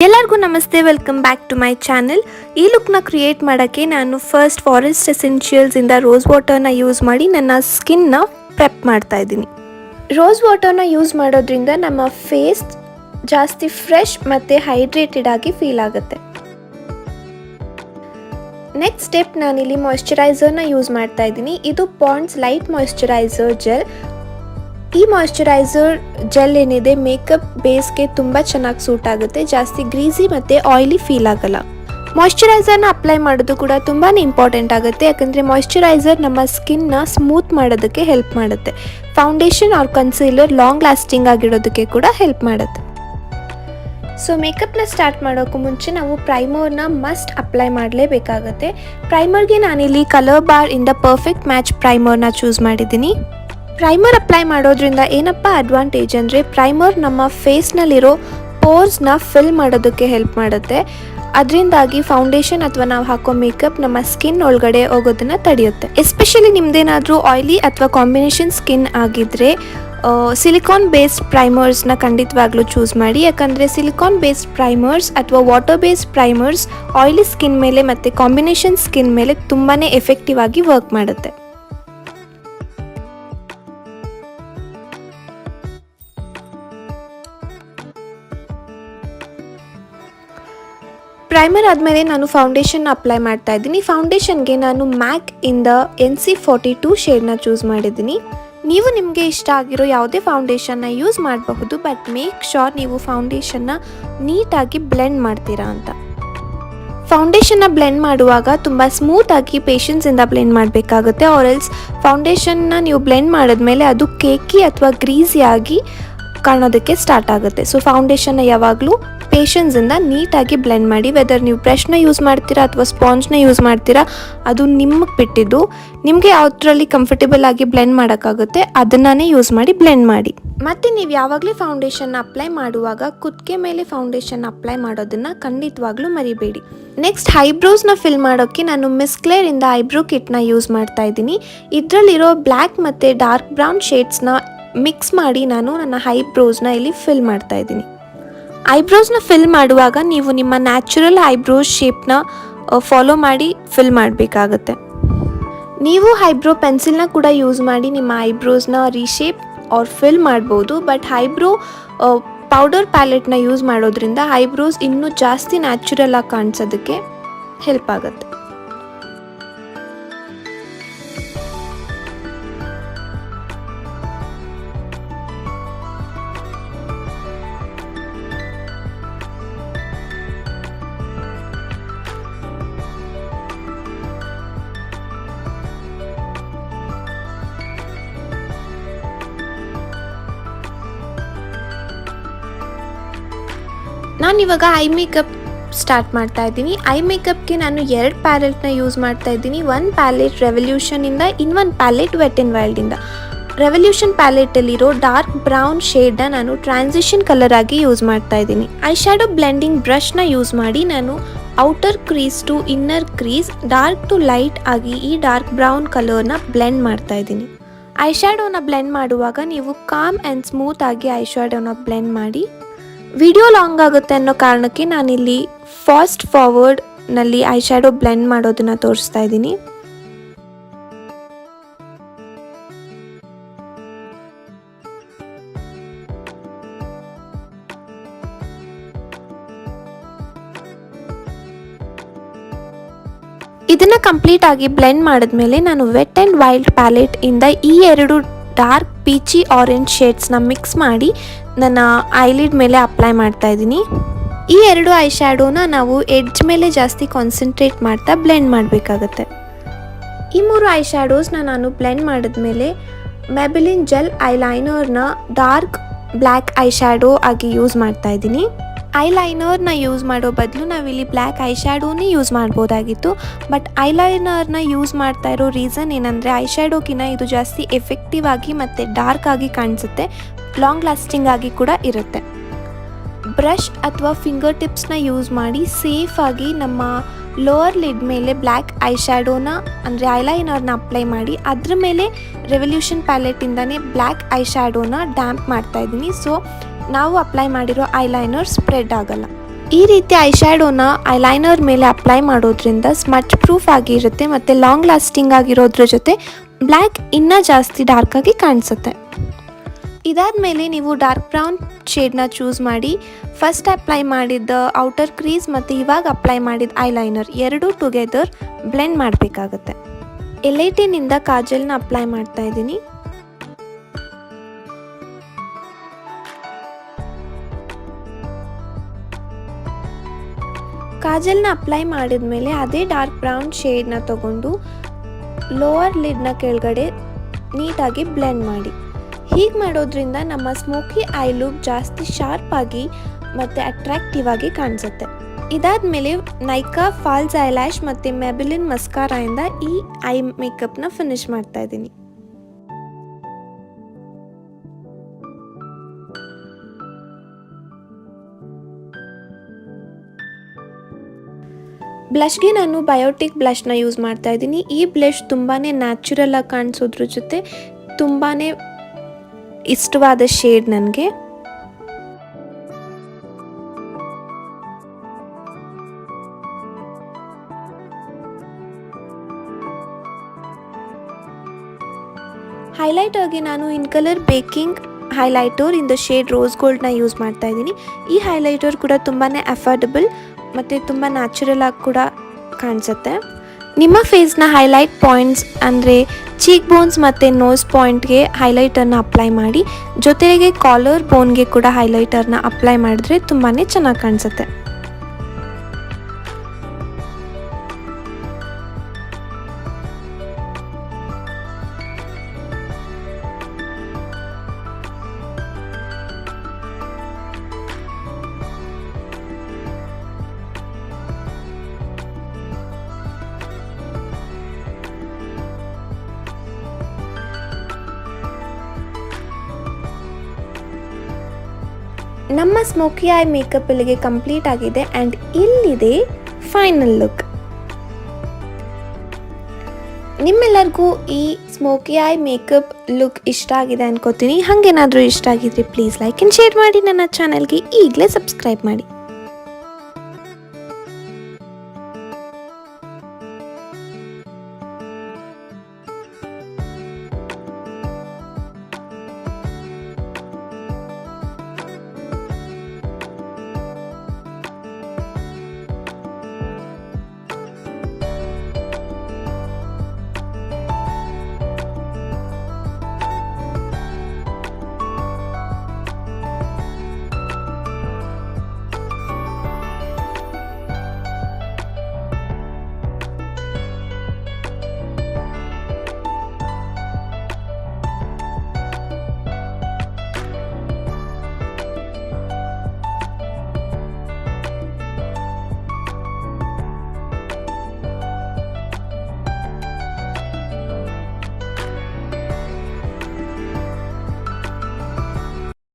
ಎಲ್ಲರಿಗೂ ನಮಸ್ತೆ, welcome back to my channel. ಈ ಲುಕ್ನ ಕ್ರಿಯೇಟ್ ಮಾಡೋಕ್ಕೆ ನಾನು ಫಸ್ಟ್ ಫಾರೆಸ್ಟ್ ಎಸೆನ್ಷಿಯಲ್ಸಿಂದ ರೋಸ್ ವಾಟರ್ನ ಯೂಸ್ ಮಾಡಿ ನನ್ನ ಸ್ಕಿನ್ನ ಪ್ರೆಪ್ ಮಾಡ್ತಾ ಇದ್ದೀನಿ. ರೋಸ್ ವಾಟರ್ನ ಯೂಸ್ ಮಾಡೋದ್ರಿಂದ ನಮ್ಮ ಫೇಸ್ ಜಾಸ್ತಿ ಫ್ರೆಶ್ ಮತ್ತು ಹೈಡ್ರೇಟೆಡ್ ಆಗಿ ಫೀಲ್ ಆಗುತ್ತೆ. ನೆಕ್ಸ್ಟ್ ಸ್ಟೆಪ್ ನಾನಿಲ್ಲಿ ಮಾಯ್ಶ್ಚರೈಸರ್ನ ಯೂಸ್ ಮಾಡ್ತಾ ಇದ್ದೀನಿ. ಇದು ಪಾಂಡ್ಸ್ ಲೈಟ್ ಮಾಯ್ಶ್ಚರೈಸರ್ ಜೆಲ್. ಈ ಮಾಯ್ಶ್ಚರೈಸರ್ ಜೆಲ್ ಏನಿದೆ ಮೇಕಪ್ ಬೇಸ್ಗೆ ತುಂಬ ಚೆನ್ನಾಗಿ ಸೂಟ್ ಆಗುತ್ತೆ. ಜಾಸ್ತಿ ಗ್ರೀಸಿ ಮತ್ತು ಆಯಿಲಿ ಫೀಲ್ ಆಗಲ್ಲ. ಮಾಯ್ಶ್ಚರೈಸರ್ನ ಅಪ್ಲೈ ಮಾಡೋದು ಕೂಡ ತುಂಬಾ ಇಂಪಾರ್ಟೆಂಟ್ ಆಗುತ್ತೆ, ಯಾಕಂದರೆ ಮಾಯ್ಶ್ಚರೈಸರ್ ನಮ್ಮ ಸ್ಕಿನ್ನ ಸ್ಮೂತ್ ಮಾಡೋದಕ್ಕೆ ಹೆಲ್ಪ್ ಮಾಡುತ್ತೆ. Foundation or concealer long lasting ಆಗಿಡೋದಕ್ಕೆ ಕೂಡ ಹೆಲ್ಪ್ ಮಾಡುತ್ತೆ. ಸೊ ಮೇಕಪ್ನ ಸ್ಟಾರ್ಟ್ ಮಾಡೋಕ್ಕೂ ಮುಂಚೆ ನಾವು ಪ್ರೈಮರ್ನ ಮಸ್ಟ್ ಅಪ್ಲೈ ಮಾಡಲೇಬೇಕಾಗುತ್ತೆ. ಪ್ರೈಮರ್ಗೆ ನಾನಿಲ್ಲಿ ಕಲರ್ ಬಾರ್ ಇಂದ ಪರ್ಫೆಕ್ಟ್ ಮ್ಯಾಚ್ ಪ್ರೈಮರ್ನ ಚೂಸ್ ಮಾಡಿದ್ದೀನಿ. ಪ್ರೈಮರ್ ಅಪ್ಲೈ ಮಾಡೋದ್ರಿಂದ ಏನಪ್ಪ ಅಡ್ವಾಂಟೇಜ್ ಅಂದರೆ ಪ್ರೈಮರ್ ನಮ್ಮ ಫೇಸ್ನಲ್ಲಿರೋ ಪೋರ್ಸ್ನ ಫಿಲ್ ಮಾಡೋದಕ್ಕೆ ಹೆಲ್ಪ್ ಮಾಡುತ್ತೆ. ಅದರಿಂದಾಗಿ ಫೌಂಡೇಶನ್ ಅಥವಾ ನಾವು ಹಾಕೋ ಮೇಕಪ್ ನಮ್ಮ ಸ್ಕಿನ್ ಒಳಗಡೆ ಹೋಗೋದನ್ನು ತಡೆಯುತ್ತೆ. ಎಸ್ಪೆಷಲಿ ನಿಮ್ಮದೇನಾದರೂ ಆಯಿಲಿ ಅಥವಾ ಕಾಂಬಿನೇಷನ್ ಸ್ಕಿನ್ ಆಗಿದ್ದರೆ ಸಿಲಿಕಾನ್ ಬೇಸ್ಡ್ ಪ್ರೈಮರ್ಸ್ನ ಖಂಡಿತವಾಗ್ಲೂ ಚೂಸ್ ಮಾಡಿ, ಯಾಕಂದರೆ ಸಿಲಿಕಾನ್ ಬೇಸ್ಡ್ ಪ್ರೈಮರ್ಸ್ ಅಥವಾ water based primers oily skin ಮೇಲೆ ಮತ್ತು ಕಾಂಬಿನೇಷನ್ ಸ್ಕಿನ್ ಮೇಲೆ ತುಂಬಾ ಎಫೆಕ್ಟಿವ್ ಆಗಿ ವರ್ಕ್ ಮಾಡುತ್ತೆ. ಪ್ರೈಮರ್ ಆದಮೇಲೆ ನಾನು ಫೌಂಡೇಶನ್ನ ಅಪ್ಲೈ ಮಾಡ್ತಾ ಇದ್ದೀನಿ. ಫೌಂಡೇಶನ್ಗೆ ನಾನು ಮ್ಯಾಕ್ ಇಂದ NC42 ಶೇಡ್ನ ಚೂಸ್ ಮಾಡಿದ್ದೀನಿ. ನೀವು ನಿಮಗೆ ಇಷ್ಟ ಆಗಿರೋ ಯಾವುದೇ ಫೌಂಡೇಶನ್ನ ಯೂಸ್ ಮಾಡಬಹುದು, ಬಟ್ ಮೇಕ್ ಶೋರ್ ನೀವು ಫೌಂಡೇಶನ್ನ ನೀಟಾಗಿ ಬ್ಲೆಂಡ್ ಮಾಡ್ತೀರಾ ಅಂತ. ಫೌಂಡೇಶನ್ನ ಬ್ಲೆಂಡ್ ಮಾಡುವಾಗ ತುಂಬ ಸ್ಮೂತಾಗಿ ಪೇಷನ್ಸಿಂದ ಬ್ಲೆಂಡ್ ಮಾಡಬೇಕಾಗುತ್ತೆ, ಆರ್ ಎಲ್ಸ್ ಫೌಂಡೇಶನ್ನ ನೀವು ಬ್ಲೆಂಡ್ ಮಾಡಿದ್ಮೇಲೆ ಅದು ಕೇಕಿ ಅಥವಾ ಗ್ರೀಸಿಯಾಗಿ ಕಾಣೋದಕ್ಕೆ ಸ್ಟಾರ್ಟ್ ಆಗುತ್ತೆ. ಸೊ ಫೌಂಡೇಶನ್ನ ಯಾವಾಗಲೂ ಪೇಷನ್ಸಿಂದ ನೀಟಾಗಿ ಬ್ಲೆಂಡ್ ಮಾಡಿ. ವೆದರ್ ನೀವು ಬ್ರಷ್ನ ಯೂಸ್ ಮಾಡ್ತೀರಾ ಅಥವಾ ಸ್ಪಾಂಜ್ನ ಯೂಸ್ ಮಾಡ್ತೀರಾ ಅದು ನಿಮಗೆ ಬಿಟ್ಟಿದ್ದು. ನಿಮಗೆ ಯಾವುದರಲ್ಲಿ ಕಂಫರ್ಟೇಬಲ್ ಆಗಿ ಬ್ಲೆಂಡ್ ಮಾಡೋಕ್ಕಾಗುತ್ತೆ ಅದನ್ನೇ ಯೂಸ್ ಮಾಡಿ ಬ್ಲೆಂಡ್ ಮಾಡಿ. ಮತ್ತು ನೀವು ಯಾವಾಗಲೇ ಫೌಂಡೇಶನ್ನ ಅಪ್ಲೈ ಮಾಡುವಾಗ ಕುತ್ತಿಗೆ ಮೇಲೆ ಫೌಂಡೇಶನ್ ಅಪ್ಲೈ ಮಾಡೋದನ್ನು ಖಂಡಿತವಾಗ್ಲೂ ಮರಿಬೇಡಿ. ನೆಕ್ಸ್ಟ್ ಐಬ್ರೋಸ್ನ ಫಿಲ್ ಮಾಡೋಕ್ಕೆ ನಾನು ಮಿಸ್ ಕ್ಲೇರ್ ಇಂದ ಐಬ್ರೋ ಕಿಟ್ನ ಯೂಸ್ ಮಾಡ್ತಾ ಇದ್ದೀನಿ. ಇದರಲ್ಲಿರೋ ಬ್ಲ್ಯಾಕ್ ಮತ್ತು ಡಾರ್ಕ್ ಬ್ರೌನ್ ಶೇಡ್ಸ್ನ ಮಿಕ್ಸ್ ಮಾಡಿ ನಾನು ನನ್ನ ಐಬ್ರೋಸ್ನ ಇಲ್ಲಿ ಫಿಲ್ ಮಾಡ್ತಾ ಇದ್ದೀನಿ. ಐಬ್ರೋಸ್ನ ಫಿಲ್ ಮಾಡುವಾಗ ನೀವು ನಿಮ್ಮ ನ್ಯಾಚುರಲ್ ಐಬ್ರೋಸ್ ಶೇಪ್ನ ಫಾಲೋ ಮಾಡಿ ಫಿಲ್ ಮಾಡಬೇಕಾಗತ್ತೆ. ನೀವು ಐಬ್ರೋ ಪೆನ್ಸಿಲ್ನ ಕೂಡ ಯೂಸ್ ಮಾಡಿ ನಿಮ್ಮ ಐಬ್ರೋಸ್ನ ರೀಶೇಪ್ ಆರ್ ಫಿಲ್ ಮಾಡ್ಬೋದು, ಬಟ್ ಐಬ್ರೋ ಪೌಡರ್ ಪ್ಯಾಲೆಟ್ನ ಯೂಸ್ ಮಾಡೋದ್ರಿಂದ ಐಬ್ರೋಸ್ ಇನ್ನೂ ಜಾಸ್ತಿ ನ್ಯಾಚುರಲ್ ಆಗಿ ಕಾಣಿಸೋದಕ್ಕೆ ಹೆಲ್ಪ್ ಆಗುತ್ತೆ. ನಾನಿವಾಗ ಐ ಮೇಕಪ್ ಸ್ಟಾರ್ಟ್ ಮಾಡ್ತಾ ಇದ್ದೀನಿ. ಐ ಮೇಕಪ್ಗೆ ನಾನು 2 ಪ್ಯಾಲೆಟ್ನ ಯೂಸ್ ಮಾಡ್ತಾ ಇದ್ದೀನಿ. ಒಂದು ಪ್ಯಾಲೆಟ್ ರೆವಲ್ಯೂಷನಿಂದ, ಇನ್ನೊಂದು ಪ್ಯಾಲೆಟ್ ವೆಟ್ ಆ್ಯಂಡ್ ವೈಲ್ಡಿಂದ. ರೆವಲ್ಯೂಷನ್ ಪ್ಯಾಲೆಟಲ್ಲಿರೋ ಡಾರ್ಕ್ ಬ್ರೌನ್ ಶೇಡ್ನ ನಾನು ಟ್ರಾನ್ಸಿಷನ್ ಕಲರ್ ಆಗಿ ಯೂಸ್ ಮಾಡ್ತಾ ಇದ್ದೀನಿ. ಐ ಶ್ಯಾಡೋ ಬ್ಲೆಂಡಿಂಗ್ ಬ್ರಷ್ನ ಯೂಸ್ ಮಾಡಿ ನಾನು outer crease to inner crease dark to light ಆಗಿ ಈ ಡಾರ್ಕ್ ಬ್ರೌನ್ ಕಲರ್ನ ಬ್ಲೆಂಡ್ ಮಾಡ್ತಾ ಇದ್ದೀನಿ. ಐ ಶ್ಯಾಡೋನ ಬ್ಲೆಂಡ್ ಮಾಡುವಾಗ ನೀವು ಕಾಮ್ ಆ್ಯಂಡ್ ಸ್ಮೂತ್ ಆಗಿ ಐ ಶ್ಯಾಡೋನ ಬ್ಲೆಂಡ್ ಮಾಡಿ. ವಿಡಿಯೋ ಲಾಂಗ್ ಆಗುತ್ತೆ ಅನ್ನೋ ಕಾರಣಕ್ಕೆ ನಾನಿಲ್ಲಿ ಫಾಸ್ಟ್ ಫಾರ್ವರ್ಡ್ನಲ್ಲಿ ಐ ಶ್ಯಾಡೋ ಬ್ಲೆಂಡ್ ಮಾಡೋದನ್ನು ತೋರಿಸ್ತಾ ಇದ್ದೀನಿ. ಇದನ್ನು ಕಂಪ್ಲೀಟ್ ಆಗಿ ಬ್ಲೆಂಡ್ ಮಾಡಿದ್ಮೇಲೆ ನಾನು ವೆಟ್ ಆ್ಯಂಡ್ ವೈಲ್ಡ್ ಪ್ಯಾಲೆಟ್ ಇಂದ ಈ 2 ಡಾರ್ಕ್ ಪೀಚಿ ಆರೆಂಜ್ ಶೇಡ್ಸ್ನ ಮಿಕ್ಸ್ ಮಾಡಿ ನನ್ನ ಐಲಿಡ್ ಮೇಲೆ ಅಪ್ಲೈ ಮಾಡ್ತಾ ಇದ್ದೀನಿ. ಈ 2 ಐ ಶ್ಯಾಡೋನ ನಾವು ಎಡ್ಜ್ ಮೇಲೆ ಜಾಸ್ತಿ ಕಾನ್ಸಂಟ್ರೇಟ್ ಮಾಡ್ತಾ ಬ್ಲೆಂಡ್ ಮಾಡಬೇಕಾಗತ್ತೆ. ಈ 3 ಐ ಶ್ಯಾಡೋಸ್ನ ನಾನು ಬ್ಲೆಂಡ್ ಮಾಡಿದ್ಮೇಲೆ ಮೆಬಿಲಿನ್ ಜೆಲ್ ಐಲೈನರ್ನ ಡಾರ್ಕ್ ಬ್ಲ್ಯಾಕ್ ಐ ಶ್ಯಾಡೋ ಆಗಿ ಯೂಸ್ ಮಾಡ್ತಾ ಇದ್ದೀನಿ. ಐಲೈನರ್ನ ಯೂಸ್ ಮಾಡೋ ಬದಲು ನಾವಿಲ್ಲಿ ಬ್ಲ್ಯಾಕ್ ಐ ಶ್ಯಾಡೋನೇ ಯೂಸ್ ಮಾಡ್ಬೋದಾಗಿತ್ತು, ಬಟ್ ಐಲೈನರ್ನ ಯೂಸ್ ಮಾಡ್ತಾ ಇರೋ ರೀಸನ್ ಏನಂದರೆ ಐ ಶ್ಯಾಡೋಗಿನ ಇದು ಜಾಸ್ತಿ ಎಫೆಕ್ಟಿವ್ ಆಗಿ ಮತ್ತು ಡಾರ್ಕ್ ಆಗಿ ಕಾಣಿಸುತ್ತೆ, ಲಾಂಗ್ ಲಾಸ್ಟಿಂಗ್ ಆಗಿ ಕೂಡ ಇರುತ್ತೆ. ಬ್ರಷ್ ಅಥವಾ ಫಿಂಗರ್ ಟಿಪ್ಸ್ನ ಯೂಸ್ ಮಾಡಿ ಸೇಫಾಗಿ ನಮ್ಮ ಲೋವರ್ ಲಿಡ್ ಮೇಲೆ ಬ್ಲ್ಯಾಕ್ ಐ ಶ್ಯಾಡೋನ ಅಂದರೆ ಐಲೈನರ್ನ ಅಪ್ಲೈ ಮಾಡಿ ಅದ್ರ ಮೇಲೆ ರೆವಲ್ಯೂಷನ್ ಪ್ಯಾಲೆಟಿಂದನೇ ಬ್ಲ್ಯಾಕ್ ಐ ಶ್ಯಾಡೋನ ಡ್ಯಾಂಪ್ ಮಾಡ್ತಾಯಿದ್ದೀನಿ. ಸೊ ನಾವು ಅಪ್ಲೈ ಮಾಡಿರೋ ಐಲೈನರ್ ಸ್ಪ್ರೆಡ್ ಆಗಲ್ಲ. ಈ ರೀತಿ ಐಶ್ಯಾಡೋನ ಐಲೈನರ್ ಮೇಲೆ ಅಪ್ಲೈ ಮಾಡೋದ್ರಿಂದ ಸ್ಮಚ್ ಪ್ರೂಫ್ ಆಗಿರುತ್ತೆ ಮತ್ತು ಲಾಂಗ್ ಲಾಸ್ಟಿಂಗ್ ಆಗಿರೋದ್ರ ಜೊತೆ ಬ್ಲ್ಯಾಕ್ ಇನ್ನೂ ಜಾಸ್ತಿ ಡಾರ್ಕಾಗಿ ಕಾಣಿಸುತ್ತೆ. ಇದಾದಮೇಲೆ ನೀವು ಡಾರ್ಕ್ ಬ್ರೌನ್ ಶೇಡ್ನ ಚೂಸ್ ಮಾಡಿ ಫಸ್ಟ್ ಅಪ್ಲೈ ಮಾಡಿದ್ದ ಔಟರ್ ಕ್ರೀಸ್ ಮತ್ತು ಇವಾಗ ಅಪ್ಲೈ ಮಾಡಿದ ಐಲೈನರ್ ಎರಡೂ ಟುಗೆದರ್ ಬ್ಲೆಂಡ್ ಮಾಡಬೇಕಾಗತ್ತೆ. ಎಲ್8ನಿಂದ ಕಾಜಲ್ನ ಅಪ್ಲೈ ಮಾಡ್ತಾ ಇದ್ದೀನಿ. ಕಾಜಲ್ನ ಅಪ್ಲೈ ಮಾಡಿದ ಮೇಲೆ ಅದೇ ಡಾರ್ಕ್ ಬ್ರೌನ್ ಶೇಡ್ನ ತಗೊಂಡು ಲೋವರ್ ಲಿಡ್ನ ಕೆಳಗಡೆ ನೀಟಾಗಿ ಬ್ಲೆಂಡ್ ಮಾಡಿ. ಹೀಗೆ ಮಾಡೋದ್ರಿಂದ ನಮ್ಮ ಸ್ಮೋಕಿ ಐ ಲುಕ್ ಜಾಸ್ತಿ ಶಾರ್ಪ್ ಆಗಿ ಮತ್ತು ಅಟ್ರಾಕ್ಟಿವ್ ಆಗಿ ಕಾಣಿಸುತ್ತೆ. ಇದಾದಮೇಲೆ ನೈಕಾ ಫಾಲ್ಸ್ ಐಲ್ಯಾಶ್ ಮತ್ತು ಮೆಬಿಲಿನ್ ಮಸ್ಕಾರಾಯಿಂದ ಈ ಐ ಮೇಕಪ್ನ ಫಿನಿಶ್ ಮಾಡ್ತಾ ಇದ್ದೀನಿ. ಬ್ಲಷ್ಗೆ ನಾನು ಬಯೋಟಿಕ್ ಬ್ಲಷ್ನ ಯೂಸ್ ಮಾಡ್ತಾ ಇದ್ದೀನಿ. ಈ ಬ್ಲಷ್ ತುಂಬಾ ನ್ಯಾಚುರಲ್ ಆಗಿ ಕಾಣಿಸೋದ್ರ ಜೊತೆ ತುಂಬಾ ಇಷ್ಟವಾದ ಶೇಡ್ ನನಗೆ. ಹೈಲೈಟರ್ಗೆ ನಾನು in colour baking highlighter in the shade rose ಗೋಲ್ಡ್ನ ಯೂಸ್ ಮಾಡ್ತಾ ಇದ್ದೀನಿ. ಈ ಹೈಲೈಟರ್ ಕೂಡ ತುಂಬಾ ಅಫೋರ್ಡಬಲ್ ಮತ್ತು ತುಂಬ ನ್ಯಾಚುರಲ್ ಆಗಿ ಕೂಡ ಕಾಣಿಸುತ್ತೆ. ನಿಮ್ಮ ಫೇಸ್ನ ಹೈಲೈಟ್ ಪಾಯಿಂಟ್ಸ್ ಅಂದರೆ ಚೀಕ್ ಬೋನ್ಸ್ ಮತ್ತು ನೋಸ್ ಪಾಯಿಂಟ್ಗೆ ಹೈಲೈಟರ್ನ ಅಪ್ಲೈ ಮಾಡಿ, ಜೊತೆಗೆ ಕಾಲರ್ ಬೋನ್ಗೆ ಕೂಡ ಹೈಲೈಟರ್ನ ಅಪ್ಲೈ ಮಾಡಿದ್ರೆ ತುಂಬಾ ಚೆನ್ನಾಗಿ ಕಾಣಿಸುತ್ತೆ. ನಮ್ಮ ಸ್ಮೋಕಿ ಐ ಮೇಕಪ್ ಇಲ್ಲಿಗೆ ಕಂಪ್ಲೀಟ್ ಆಗಿದೆ ಆ್ಯಂಡ್ ಇಲ್ಲಿದೆ ಫೈನಲ್ ಲುಕ್. ನಿಮ್ಮೆಲ್ಲರಿಗೂ ಈ ಸ್ಮೋಕಿ ಐ ಮೇಕಪ್ ಲುಕ್ ಇಷ್ಟ ಆಗಿದೆ ಅನ್ಕೋತೀನಿ. ಹಾಗೇನಾದರೂ ಇಷ್ಟ ಆಗಿದ್ರೆ ಪ್ಲೀಸ್ ಲೈಕ್ ಆ್ಯಂಡ್ ಶೇರ್ ಮಾಡಿ. ನನ್ನ ಚಾನಲ್ಗೆ ಈಗಲೇ ಸಬ್ಸ್ಕ್ರೈಬ್ ಮಾಡಿ.